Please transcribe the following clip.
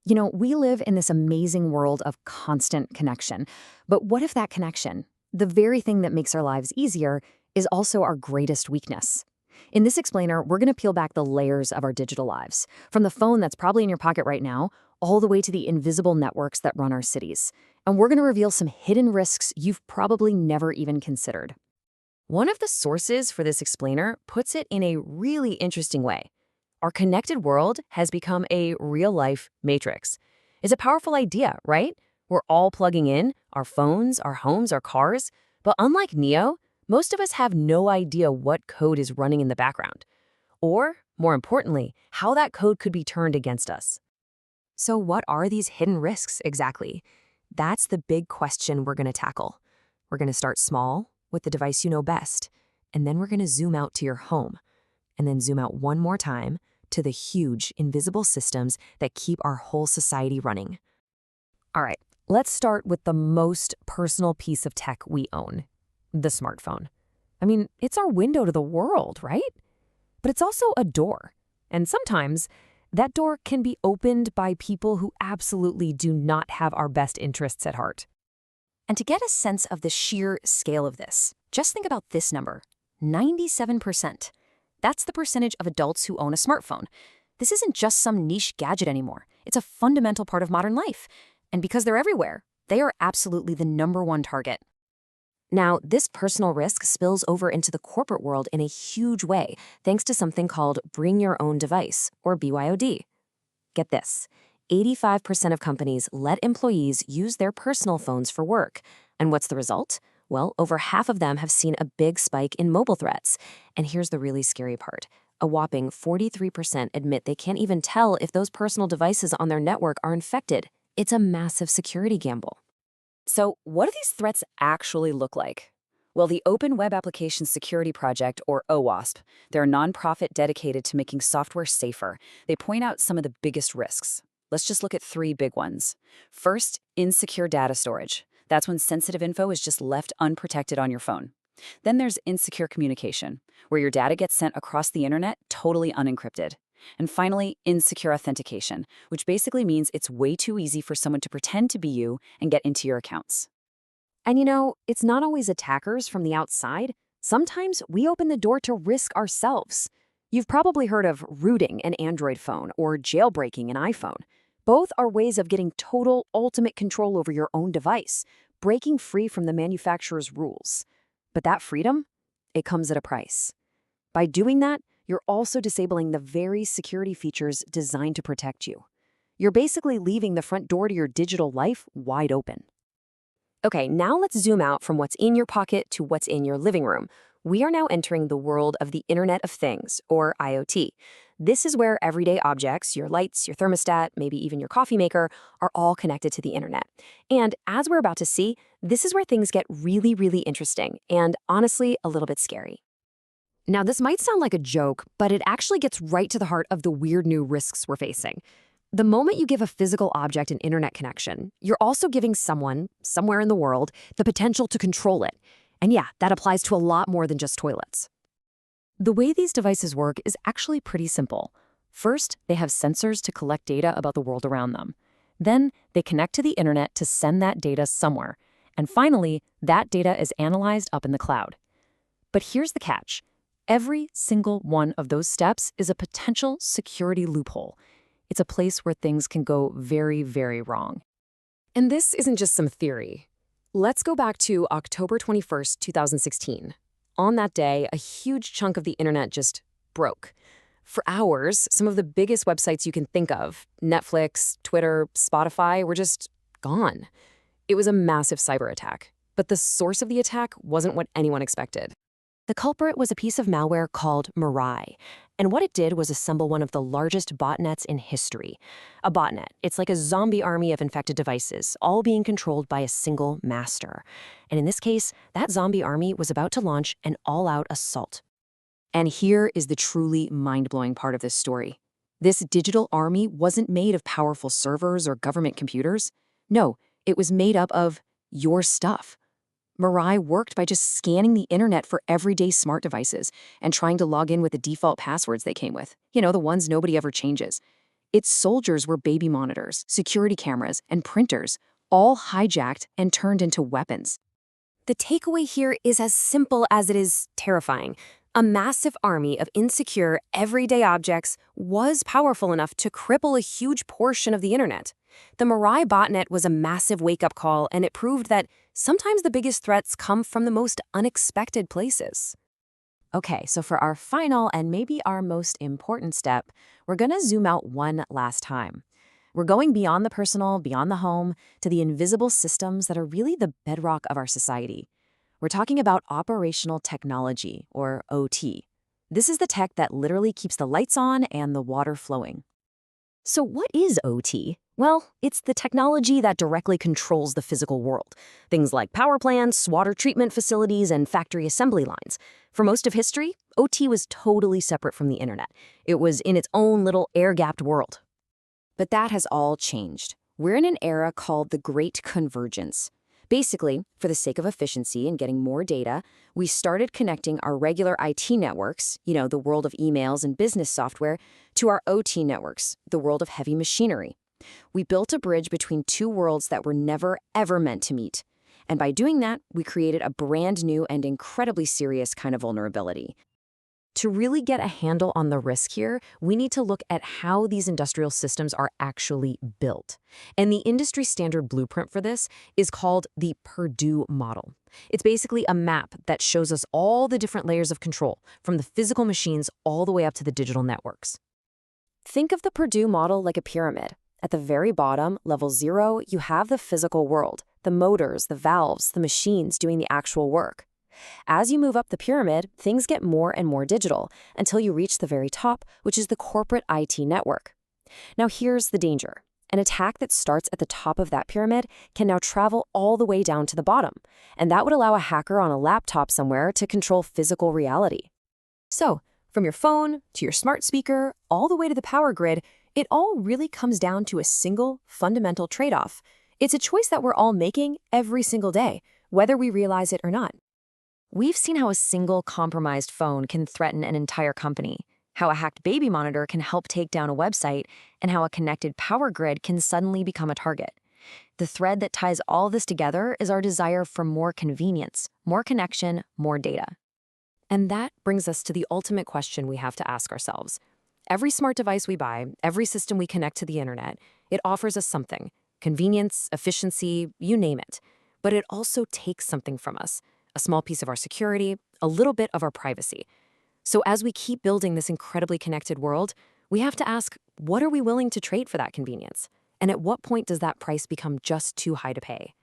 We live in this amazing world of constant connection. But what if that connection, the very thing that makes our lives easier, is also our greatest weakness? In this explainer, we're going to peel back the layers of our digital lives, from the phone that's probably in your pocket right now, all the way to the invisible networks that run our cities. And we're going to reveal some hidden risks you've probably never even considered. One of the sources for this explainer puts it in a really interesting way. Our connected world has become a real-life matrix. It's a powerful idea, right? We're all plugging in, our phones, our homes, our cars. But unlike Neo, most of us have no idea what code is running in the background. Or, more importantly, how that code could be turned against us. So what are these hidden risks exactly? That's the big question we're going to tackle. We're going to start small, with the device you know best, and then we're going to zoom out to your home, and then zoom out one more time to the huge, invisible systems that keep our whole society running. All right, let's start with the most personal piece of tech we own, the smartphone. I mean, it's our window to the world, right? But it's also a door, and sometimes that door can be opened by people who absolutely do not have our best interests at heart. And to get a sense of the sheer scale of this, just think about this number, 97%. That's the percentage of adults who own a smartphone. This isn't just some niche gadget anymore. It's a fundamental part of modern life. And because they're everywhere, they are absolutely the #1 target. Now, this personal risk spills over into the corporate world in a huge way, thanks to something called Bring Your Own Device, or BYOD. Get this. 85% of companies let employees use their personal phones for work. And what's the result? Well, over half of them have seen a big spike in mobile threats. And here's the really scary part. A whopping 43% admit they can't even tell if those personal devices on their network are infected. It's a massive security gamble. So what do these threats actually look like? Well, the Open Web Application Security Project, or OWASP, they're a nonprofit dedicated to making software safer. They point out some of the biggest risks. Let's just look at 3 big ones. First, insecure data storage. That's when sensitive info is just left unprotected on your phone. Then there's insecure communication, where your data gets sent across the internet totally unencrypted. And finally, insecure authentication, which basically means it's way too easy for someone to pretend to be you and get into your accounts. And it's not always attackers from the outside. Sometimes we open the door to risk ourselves. You've probably heard of rooting an Android phone or jailbreaking an iPhone. Both are ways of getting total, ultimate control over your own device, breaking free from the manufacturer's rules. But that freedom, it comes at a price. By doing that, you're also disabling the very security features designed to protect you. You're basically leaving the front door to your digital life wide open. Okay, now let's zoom out from what's in your pocket to what's in your living room. We are now entering the world of the Internet of Things, or IoT. This is where everyday objects, your lights, your thermostat, maybe even your coffee maker, are all connected to the internet. And as we're about to see, this is where things get really, really interesting and honestly a little bit scary. Now, this might sound like a joke, but it actually gets right to the heart of the weird new risks we're facing. The moment you give a physical object an internet connection, you're also giving someone, somewhere in the world, the potential to control it. And yeah, that applies to a lot more than just toilets. The way these devices work is actually pretty simple. First, they have sensors to collect data about the world around them. Then, they connect to the internet to send that data somewhere. And finally, that data is analyzed up in the cloud. But here's the catch. Every single one of those steps is a potential security loophole. It's a place where things can go very, very wrong. And this isn't just some theory. Let's go back to October 21st, 2016. On that day, a huge chunk of the internet just broke. For hours, some of the biggest websites you can think of, Netflix, Twitter, Spotify, were just gone. It was a massive cyber attack. But the source of the attack wasn't what anyone expected. The culprit was a piece of malware called Mirai, and what it did was assemble one of the largest botnets in history. A botnet, it's like a zombie army of infected devices, all being controlled by a single master. And in this case, that zombie army was about to launch an all-out assault. And here is the truly mind-blowing part of this story. This digital army wasn't made of powerful servers or government computers. No, it was made up of your stuff. Mirai worked by just scanning the internet for everyday smart devices and trying to log in with the default passwords they came with. The ones nobody ever changes. Its soldiers were baby monitors, security cameras, and printers, all hijacked and turned into weapons. The takeaway here is as simple as it is terrifying. A massive army of insecure, everyday objects was powerful enough to cripple a huge portion of the internet. The Mirai botnet was a massive wake-up call, and it proved that sometimes the biggest threats come from the most unexpected places. Okay, so for our final and maybe our most important step, we're going to zoom out one last time. We're going beyond the personal, beyond the home, to the invisible systems that are really the bedrock of our society. We're talking about operational technology, or OT. This is the tech that literally keeps the lights on and the water flowing. So what is OT? Well, it's the technology that directly controls the physical world. Things like power plants, water treatment facilities, and factory assembly lines. For most of history, OT was totally separate from the internet. It was in its own little air-gapped world. But that has all changed. We're in an era called the Great Convergence. Basically, for the sake of efficiency and getting more data, we started connecting our regular IT networks, the world of emails and business software, to our OT networks, the world of heavy machinery. We built a bridge between two worlds that were never, ever meant to meet. And by doing that, we created a brand new and incredibly serious kind of vulnerability. To really get a handle on the risk here, we need to look at how these industrial systems are actually built. And the industry standard blueprint for this is called the Purdue model. It's basically a map that shows us all the different layers of control, from the physical machines all the way up to the digital networks. Think of the Purdue model like a pyramid. At the very bottom, level 0, you have the physical world, the motors, the valves, the machines doing the actual work. As you move up the pyramid, things get more and more digital until you reach the very top, which is the corporate IT network. Now here's the danger. An attack that starts at the top of that pyramid can now travel all the way down to the bottom, and that would allow a hacker on a laptop somewhere to control physical reality. So, from your phone to your smart speaker, all the way to the power grid, it all really comes down to a single, fundamental trade-off. It's a choice that we're all making every single day, whether we realize it or not. We've seen how a single compromised phone can threaten an entire company, how a hacked baby monitor can help take down a website, and how a connected power grid can suddenly become a target. The thread that ties all this together is our desire for more convenience, more connection, more data. And that brings us to the ultimate question we have to ask ourselves. Every smart device we buy, every system we connect to the internet, it offers us something. Convenience, efficiency, you name it. But it also takes something from us. A small piece of our security, a little bit of our privacy. So as we keep building this incredibly connected world, we have to ask, what are we willing to trade for that convenience? And at what point does that price become just too high to pay?